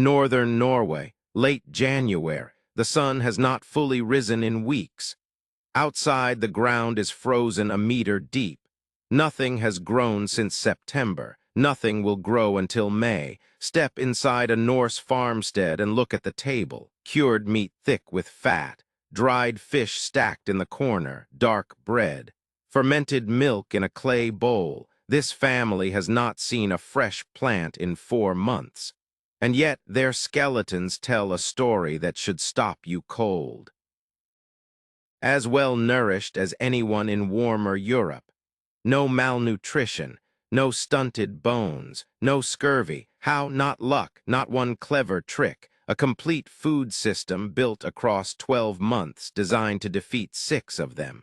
Northern Norway, late January. The sun has not fully risen in weeks. Outside, the ground is frozen a meter deep. Nothing has grown since September. Nothing will grow until May. Step inside a Norse farmstead and look at the table. Cured meat thick with fat. Dried fish stacked in the corner. Dark bread. Fermented milk in a clay bowl. This family has not seen a fresh plant in 4 months. And yet their skeletons tell a story that should stop you cold. As well nourished as anyone in warmer Europe. No malnutrition, no stunted bones, no scurvy. How? Not luck, not one clever trick. A complete food system built across 12 months designed to defeat 6 of them.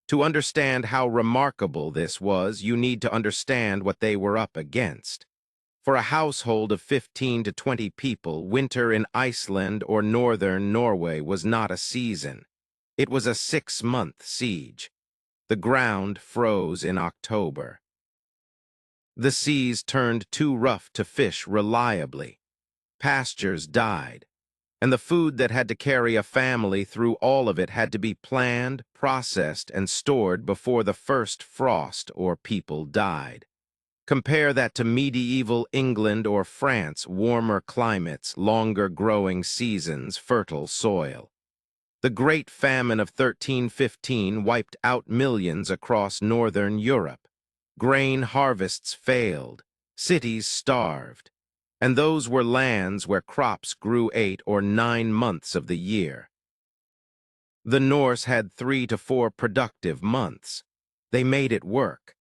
To understand how remarkable this was, you need to understand what they were up against. For a household of 15 to 20 people, winter in Iceland or northern Norway was not a season. It was a 6-month siege. The ground froze in October. The seas turned too rough to fish reliably. Pastures died. And the food that had to carry a family through all of it had to be planned, processed, and stored before the first frost or people died. Compare that to medieval England or France, warmer climates, longer growing seasons, fertile soil. The Great Famine of 1315 wiped out millions across northern Europe. Grain harvests failed. Cities starved. And those were lands where crops grew 8 or 9 months of the year. The Norse had 3 to 4 productive months. They made it work.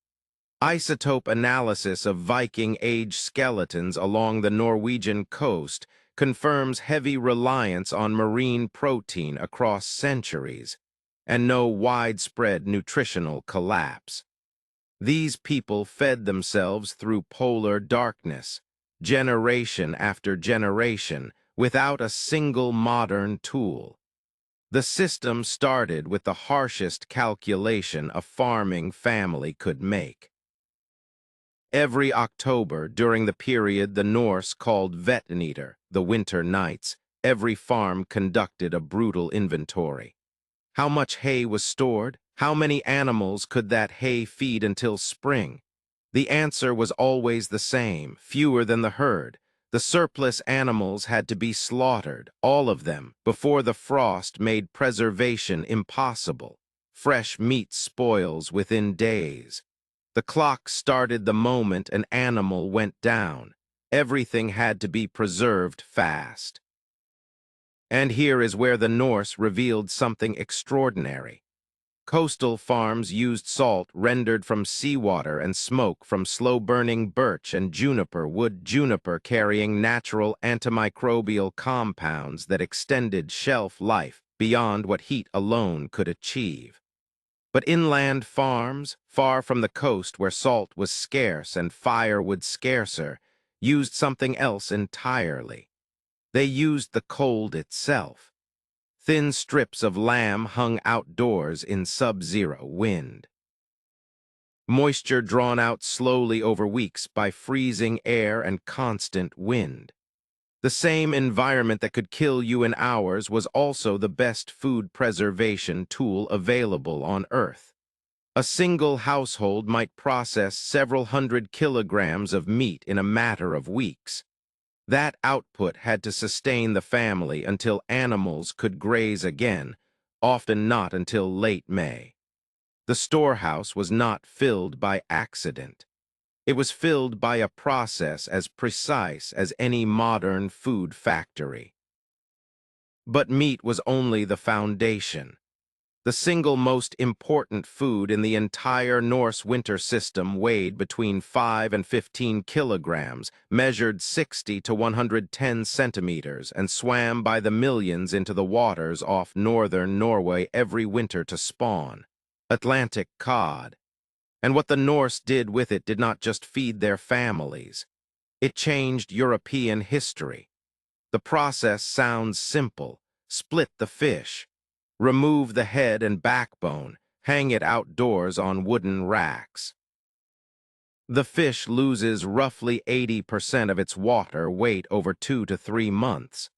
Isotope analysis of Viking age skeletons along the Norwegian coast confirms heavy reliance on marine protein across centuries and no widespread nutritional collapse. These people fed themselves through polar darkness, generation after generation, without a single modern tool. The system started with the harshest calculation a farming family could make. Every October, during the period the Norse called Vetneter, the winter nights, every farm conducted a brutal inventory. How much hay was stored? How many animals could that hay feed until spring? The answer was always the same: fewer than the herd. The surplus animals had to be slaughtered, all of them, before the frost made preservation impossible. Fresh meat spoils within days. The clock started the moment an animal went down. Everything had to be preserved fast. And here is where the Norse revealed something extraordinary. Coastal farms used salt rendered from seawater and smoke from slow-burning birch and juniper wood, juniper carrying natural antimicrobial compounds that extended shelf life beyond what heat alone could achieve. But inland farms, far from the coast where salt was scarce and firewood scarcer, used something else entirely. They used the cold itself. Thin strips of lamb hung outdoors in sub-zero wind. Moisture drawn out slowly over weeks by freezing air and constant wind. The same environment that could kill you in hours was also the best food preservation tool available on Earth. A single household might process several hundred kilograms of meat in a matter of weeks. That output had to sustain the family until animals could graze again, often not until late May. The storehouse was not filled by accident. It was filled by a process as precise as any modern food factory. But meat was only the foundation. The single most important food in the entire Norse winter system weighed between 5 and 15 kilograms, measured 60 to 110 centimeters, and swam by the millions into the waters off northern Norway every winter to spawn: Atlantic cod. And what the Norse did with it did not just feed their families. It changed European history. The process sounds simple: split the fish, remove the head and backbone, hang it outdoors on wooden racks. The fish loses roughly 80% of its water weight over 2 to 3 months.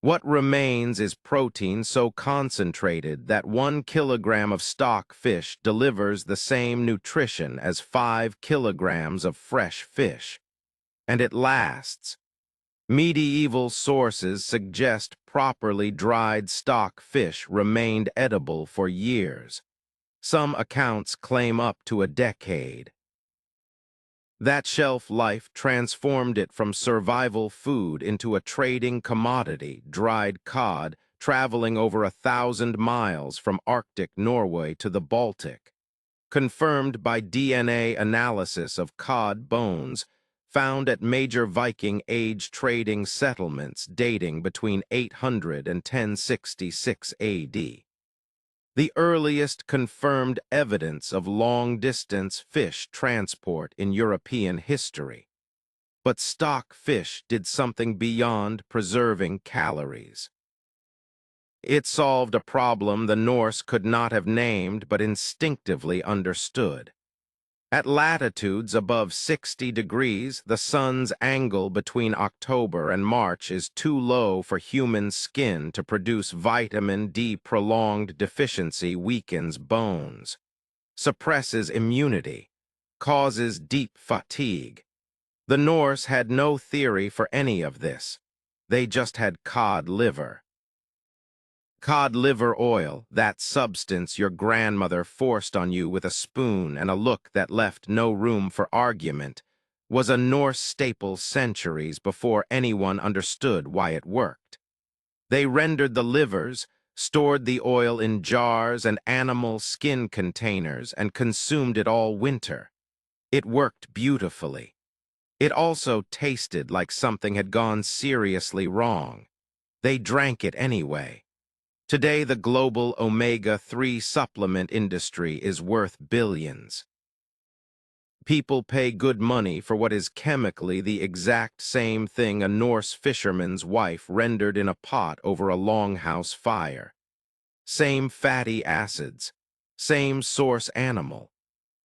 What remains is protein so concentrated that 1 kilogram of stock fish delivers the same nutrition as 5 kilograms of fresh fish. And it lasts. Medieval sources suggest properly dried stock fish remained edible for years. Some accounts claim up to a decade. That shelf life transformed it from survival food into a trading commodity, dried cod, traveling over 1,000 miles from Arctic Norway to the Baltic. Confirmed by DNA analysis of cod bones found at major Viking age trading settlements dating between 800 and 1066 AD. The earliest confirmed evidence of long-distance fish transport in European history. But stock fish did something beyond preserving calories. It solved a problem the Norse could not have named but instinctively understood. At latitudes above 60 degrees, the sun's angle between October and March is too low for human skin to produce vitamin D. Prolonged deficiency weakens bones, suppresses immunity, causes deep fatigue. The Norse had no theory for any of this. They just had cod liver. Cod liver oil, that substance your grandmother forced on you with a spoon and a look that left no room for argument, was a Norse staple centuries before anyone understood why it worked. They rendered the livers, stored the oil in jars and animal skin containers, and consumed it all winter. It worked beautifully. It also tasted like something had gone seriously wrong. They drank it anyway. Today, the global omega-3 supplement industry is worth billions. People pay good money for what is chemically the exact same thing a Norse fisherman's wife rendered in a pot over a longhouse fire. Same fatty acids, same source animal.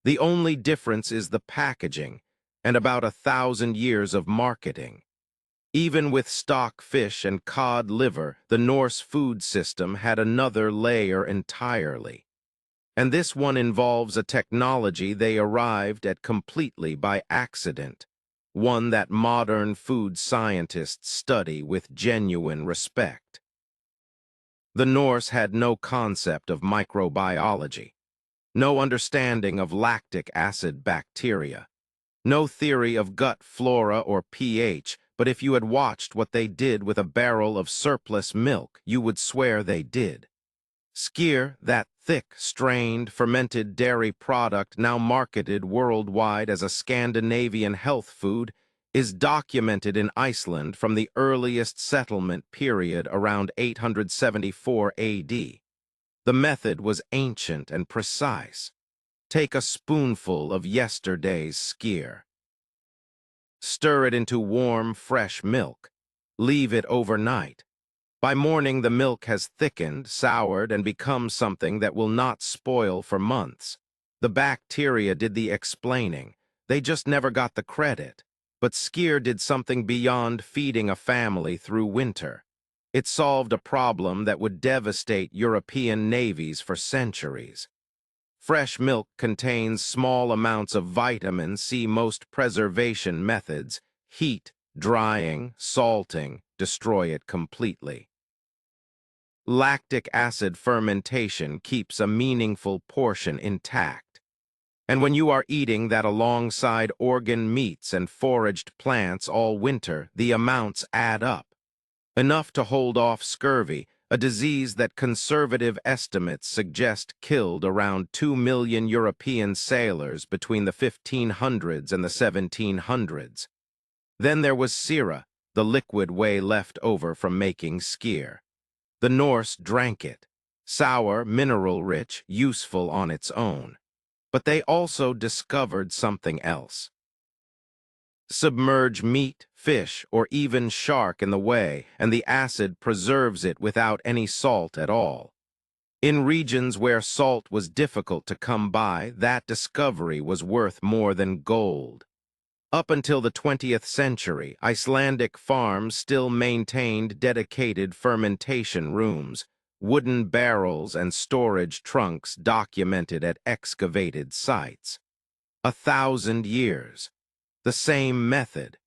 The only difference is the packaging and about 1,000 years of marketing. Even with stock fish and cod liver, the Norse food system had another layer entirely. And this one involves a technology they arrived at completely by accident, one that modern food scientists study with genuine respect. The Norse had no concept of microbiology, no understanding of lactic acid bacteria, no theory of gut flora or pH, but if you had watched what they did with a barrel of surplus milk, you would swear they did. Skyr, that thick, strained, fermented dairy product now marketed worldwide as a Scandinavian health food, is documented in Iceland from the earliest settlement period around 874 AD. The method was ancient and precise. Take a spoonful of yesterday's skyr. Stir it into warm, fresh milk. Leave it overnight. By morning, the milk has thickened, soured, and become something that will not spoil for months. The bacteria did the explaining. They just never got the credit. But Skyr did something beyond feeding a family through winter. It solved a problem that would devastate European navies for centuries. Fresh milk contains small amounts of vitamin C. Most preservation methods, heat, drying, salting, destroy it completely. Lactic acid fermentation keeps a meaningful portion intact. And when you are eating that alongside organ meats and foraged plants all winter, the amounts add up. Enough to hold off scurvy, a disease that conservative estimates suggest killed around 2 million European sailors between the 1500s and the 1700s. Then there was Sýra, the liquid whey left over from making skyr. The Norse drank it, sour, mineral-rich, useful on its own. But they also discovered something else. Submerge meat, fish, or even shark in the whey, and the acid preserves it without any salt at all. In regions where salt was difficult to come by, that discovery was worth more than gold. Up until the 20th century, Icelandic farms still maintained dedicated fermentation rooms, wooden barrels and storage trunks documented at excavated sites. 1,000 years. The same method.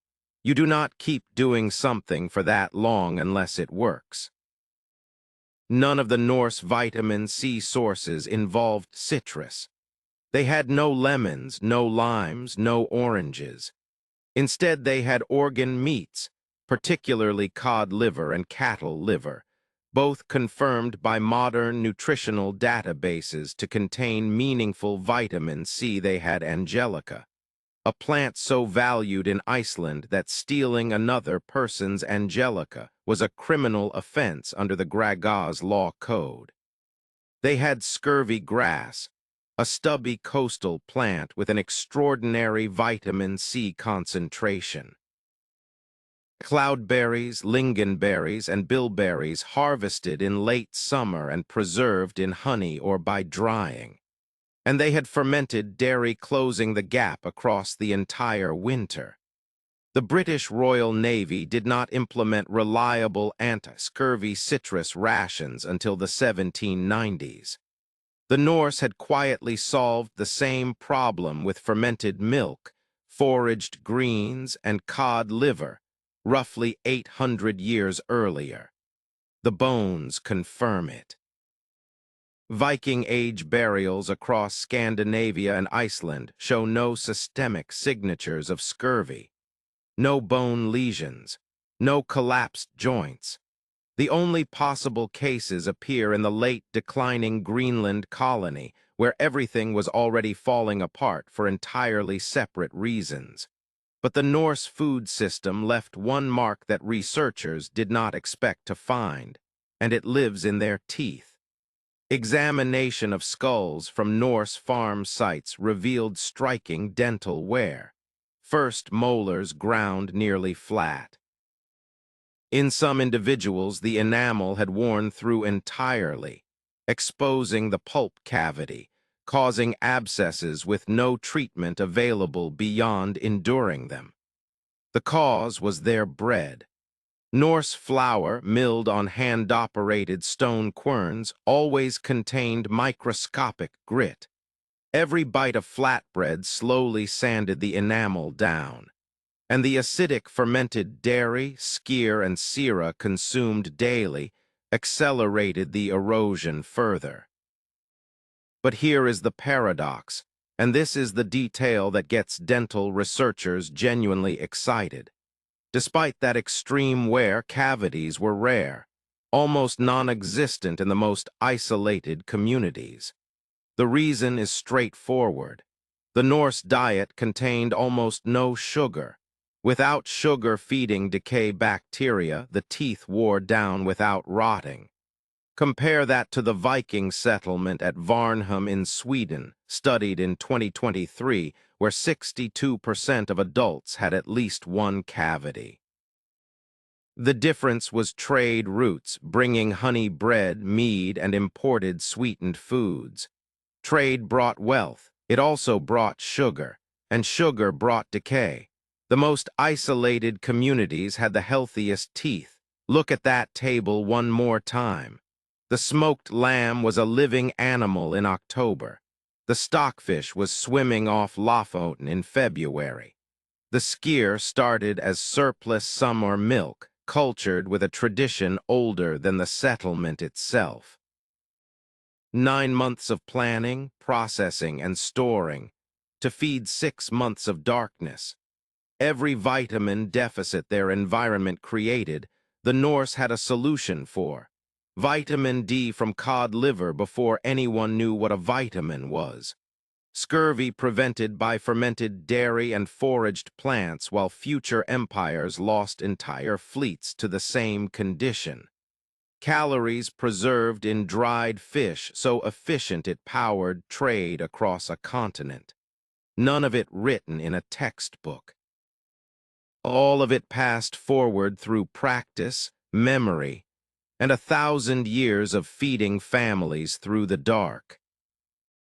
You do not keep doing something for that long unless it works. None of the Norse vitamin C sources involved citrus. They had no lemons, no limes, no oranges. Instead, they had organ meats, particularly cod liver and cattle liver, both confirmed by modern nutritional databases to contain meaningful vitamin C. They had angelica, a plant so valued in Iceland that stealing another person's angelica was a criminal offense under the Graga's law code. They had scurvy grass, a stubby coastal plant with an extraordinary vitamin C concentration. Cloudberries, lingonberries, and bilberries harvested in late summer and preserved in honey or by drying. And they had fermented dairy, closing the gap across the entire winter. The British Royal Navy did not implement reliable anti-scurvy citrus rations until the 1790s. The Norse had quietly solved the same problem with fermented milk, foraged greens, and cod liver, roughly 800 years earlier. The bones confirm it. Viking age burials across Scandinavia and Iceland show no systemic signatures of scurvy, no bone lesions, no collapsed joints. The only possible cases appear in the late declining Greenland colony, where everything was already falling apart for entirely separate reasons. But the Norse food system left one mark that researchers did not expect to find, and it lives in their teeth. Examination of skulls from Norse farm sites revealed striking dental wear. First molars ground nearly flat. In some individuals, the enamel had worn through entirely, exposing the pulp cavity, causing abscesses with no treatment available beyond enduring them. The cause was their bread. Norse flour, milled on hand-operated stone querns, always contained microscopic grit. Every bite of flatbread slowly sanded the enamel down, and the acidic fermented dairy, Skyr, and Sýra consumed daily accelerated the erosion further. But here is the paradox, and this is the detail that gets dental researchers genuinely excited. Despite that extreme wear, cavities were rare, almost non-existent in the most isolated communities. The reason is straightforward. The Norse diet contained almost no sugar. Without sugar feeding decay bacteria, the teeth wore down without rotting. Compare that to the Viking settlement at Varnhem in Sweden, studied in 2023, where 62% of adults had at least one cavity. The difference was trade routes, bringing honey bread, mead, and imported sweetened foods. Trade brought wealth, it also brought sugar, and sugar brought decay. The most isolated communities had the healthiest teeth. Look at that table one more time. The smoked lamb was a living animal in October. The stockfish was swimming off Lofoten in February. The skyr started as surplus summer milk, cultured with a tradition older than the settlement itself. 9 months of planning, processing, and storing to feed 6 months of darkness. Every vitamin deficit their environment created, the Norse had a solution for. Vitamin D from cod liver before anyone knew what a vitamin was. Scurvy prevented by fermented dairy and foraged plants while future empires lost entire fleets to the same condition. Calories preserved in dried fish so efficient it powered trade across a continent. None of it written in a textbook. All of it passed forward through practice, memory, and 1,000 years of feeding families through the dark.